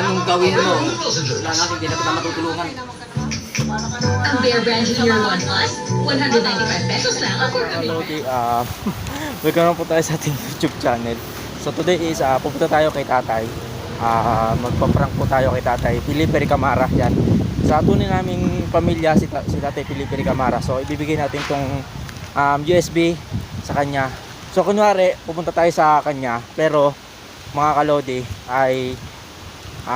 anong gawin mo? Wala natin, hindi na kita matutulungan. Ang Bear Brand Junior 1 Plus, 195 pesos lang ang Lodi, welcome naman po tayo sa ating YouTube channel. So today is pupunta tayo kay tatay. Magpa-prank po tayo kay tatay Piliperi Camara. Yan. Sa tunay naming pamilya si tatay Piliperi Camara. So ibibigay natin tong USB sa kanya. So kunwari pupunta tayo sa kanya, pero mga kalodi ay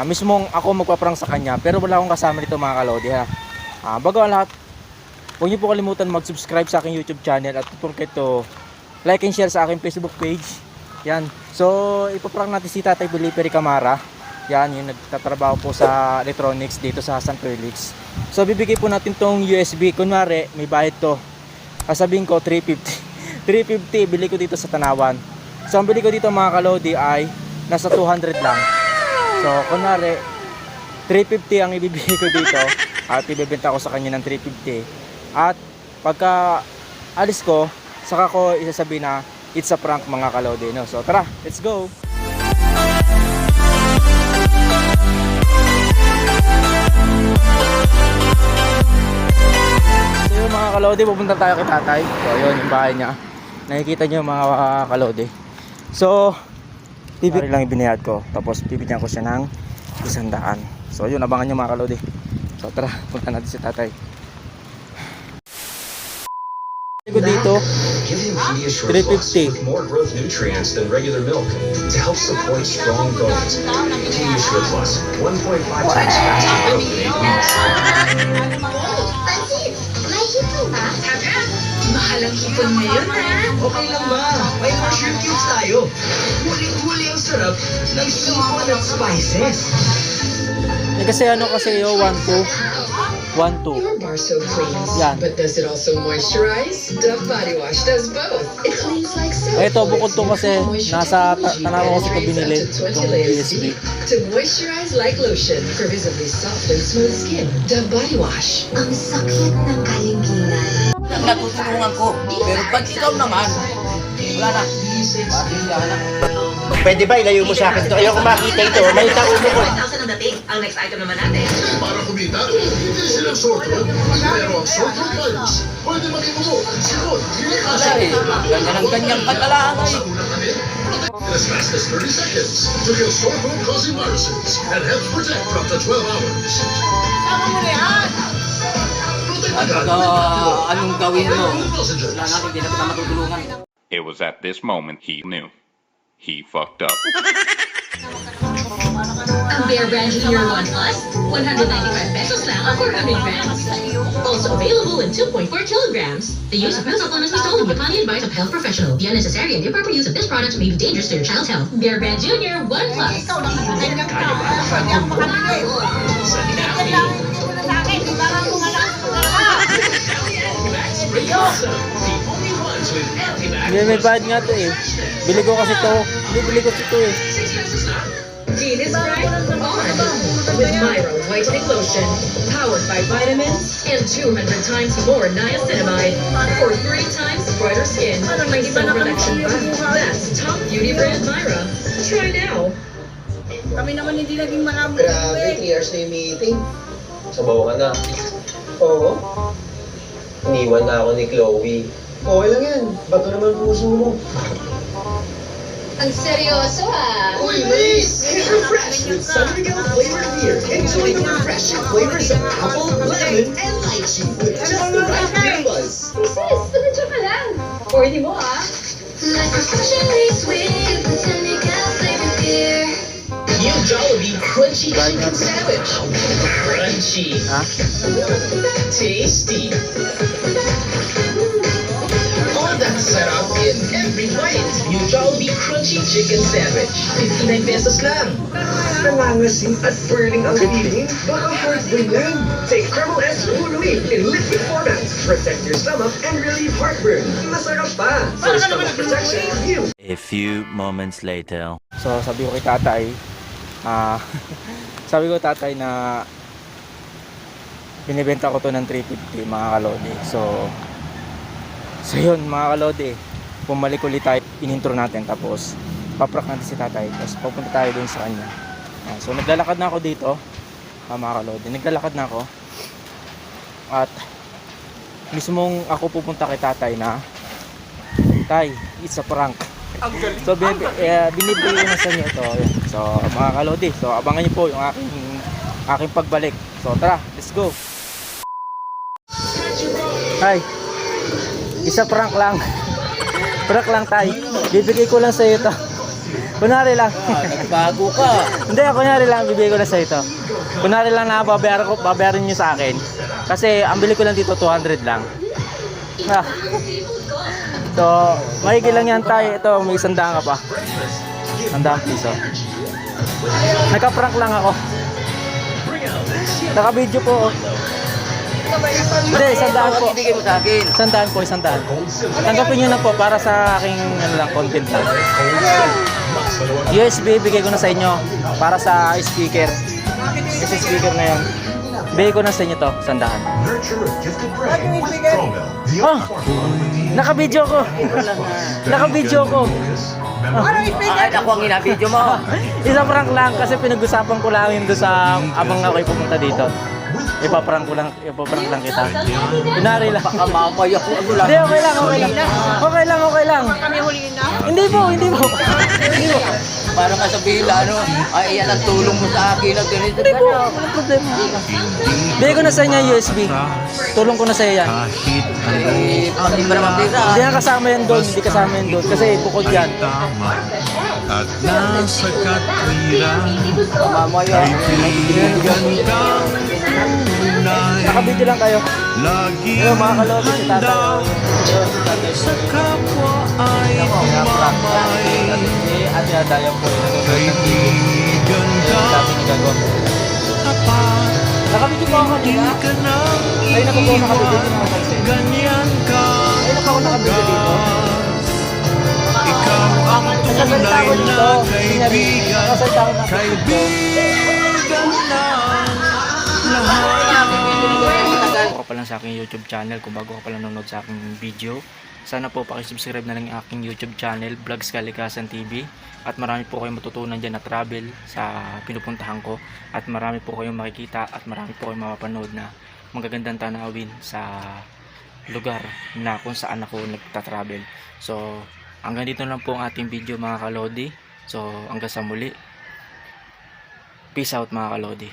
mismong ako magpa-prank sa kanya, pero wala akong kasama dito mga kalodi ha. Bago ang lahat, huwag niyo po kalimutan mag-subscribe sa aking YouTube channel at don't forget to like and share sa aking Facebook page. Yan. So, ipaprank natin si Tatay Piliperi Camara. Yan, yung nagtatrabaho po sa electronics dito sa San Felix. So, bibigay po natin tong USB. Kunwari, may bayad to. Sasabihin ko, 350. 350, bili ko dito sa Tanawan. So, ang bili ko dito mga kalodi ay nasa 200 lang. So, kunwari, 350 ang ibibigay ko dito. At ibebenta ko sa kanya ng 350. At pagka alis ko, saka ko isasabi na it's a prank mga kalodi, no? So tara, let's go! So yun mga kalodi, pupunta tayo kay tatay. So yun yung bahay niya. Nakikita niyo mga kalodi. So bibigyan lang ibinayad ko. Tapos bibigyan ko siya ng 100. So yun, abangan niyo mga kalodi. So tara, punta natin si tatay. Ko dito, 350. More growth nutrients than regular milk to help support strong bones. T-Ensure Plus, 1.5 times faster growth in 8 weeks. Pansit, may hipon ba? Mahal ang hipon ngayon, ha? Okay lang ba? May more shrimp cubes tayo. Huli-huli ang sarap ng hipon at spices. Kasi ano kasi yo, 1-2. 1-2. Your bar soap cleans, Yan. but does it also moisturize? Dove Body Wash does both. It cleans like soap. Ito, bukod to kasi nasa Tanawan ko kasi binili itong USB. To moisturize like lotion for visibly soft and smooth skin. Dove Body Wash. Ang sakit ng kalinginan. Natutulungan ko. Pero pag ikaw naman, wala na. Wala na. Pwede ba ilayo mo sa akin ito? Ayoko makita ito. May taulo ko. 5,000 ang dating. Ang next item naman natin. Para kumita, hindi silang short road, pero ang short road buyers, pwede maging mo, sikot, hindi Kasi, ganyan ang ganyang pagkalaan ay. as fast as 30 seconds to kill short road causing viruses and help protect for up to 12 hours. At anong gawin mo? Wala natin, hindi na kita matutulungan. It was at this moment he knew. He fucked up. Ang Bear Brand Junior 1 Plus, 195 pesos lang ang 400 grams. Also available in 2.4 kilograms. The use of pencil must be stolen upon the advice of health professional. The unnecessary and improper use of this product may be dangerous to your child's health. Bear Brand Junior 1 Plus. May bayad nga to eh. Bili ko kasi to. Bili ko ito eh. Venus Bright Bond with Myra Whitening Lotion, powered by vitamins and 200 times more niacinamide for 3 times brighter skin. May sun protection pa. That's top beauty brand Myra. Try now. Kami naman hindi naging marami. Grabe, 3 hours na yung meeting. Sabaw ka na. Oo. Iniwan na ako ni Chloe. Okay lang yan. Bato naman puso mo. Ang seryoso ah. Uy, Liz! Get refreshed with San Miguel flavored beer. Enjoy the refreshing flavors of apple, lemon, and lychee with just the right beer buzz. Sis, pagkatsa ka lang. Pwede mo ah. Like refreshingly sweet, Botanic flavored beer. New Jollibee Crunchy Chicken Sandwich. Crunchy. Tasty. All that sarap in every bite. New Jollibee Crunchy Chicken Sandwich. 59 pesos lang. Nangangasim at burning ang feeling. Baka heartburn lang. Take Kreml S Full Relief in liquid format. Protect your stomach and relieve heartburn. Masarap pa. For stomach protection, you. A few moments later. So sabi ko kay tatay, sabi ko tatay na binibenta ko to ng 350 mga kalodi. So yun mga kalodi, bumalik ulit tayo, inintro natin, tapos paprak natin si tatay, tapos papunta tayo dun sa kanya. So naglalakad na ako dito, mga kalodi. Naglalakad na ako. At mismong ako pupunta kay tatay na, Tay, it's a prank. So binibigay ko na sa inyo ito. Ayan. So mga kalodi, so abangan niyo po yung aking pagbalik. So tara, let's go. Tay, isa prank lang. Prank lang, Tay. Bibigay ko lang sa iyo ito. Kunwari lang. Nagbago ka. Hindi, kunyari lang, bibigay ko na sa ito. Kunwari lang na babayaran nyo sa akin. Kasi ang bili ko lang dito 200 lang. Ah. So, mahigil lang yan, Tay. Ito, may 100 ka pa. 100 piso. Nagka-prank lang ako. Naka-video po. Hindi, 100 po. Ibigay mo sa akin. 100 po, 100. Tanggapin nyo na po para sa aking content lang. USB, bigay ko na sa inyo para sa speaker. Kasi speaker na yun. Bigay ko na sa inyo to, 100. Oh, naka-video ko. Naka-video ko. Ay, ako ang ina-video mo. Isang prank lang kasi pinag-usapan ko lang yun doon sa abang ako'y pumunta dito. Ipaprank lang kita. Kunwari lang. Baka mamaya ko ano lang. Hindi, okay lang. Okay lang. Kami huliin na. Hindi po. Para kasabihin na ano, ay yan ang tulong mo sa akin. Ang ganito. Hindi po, walang problema. Bigay ko na sa inyo yung USB. Tulong ko na sa iyo yan. Eh, pati ba naman pera? Hindi na kasama yan doon, hindi kasama yan doon. Kasi bukod yan. At nasa katwiran Mamaya. ay pinigyan kang tunay. Nakabidyo lang kayo. Lagi Ayun, mga kalodi si tatay. handa sa kapwa ay tumamay. Ate Adaya po. Kaibigan ka Sabi ni Gago. tapat. Nakabidyo po ako kanina. Di ka nang Ay, naku po, nakabidyo din ako kasi. ganyan ka Ay, naku ako nakabidyo dito. Ikaw ang Nagsasalita tunay ako dito. na kaibigan. Nagsasalita ako ng Kaibigan ng lahat. Kung ka pa lang sa aking YouTube channel, kung bago ka pa lang nanonood sa aking video, sana po pakisubscribe na lang yung aking YouTube channel, Vlogs Kalikasan TV. At marami po kayong matutunan dyan na travel sa pinupuntahan ko. At marami po kayong makikita at marami po kayong mapapanood na magagandang tanawin sa lugar na kung saan ako nagtatravel. So, hanggang dito lang po ang ating video mga kalodi. So, hanggang sa muli. Peace out mga kalodi.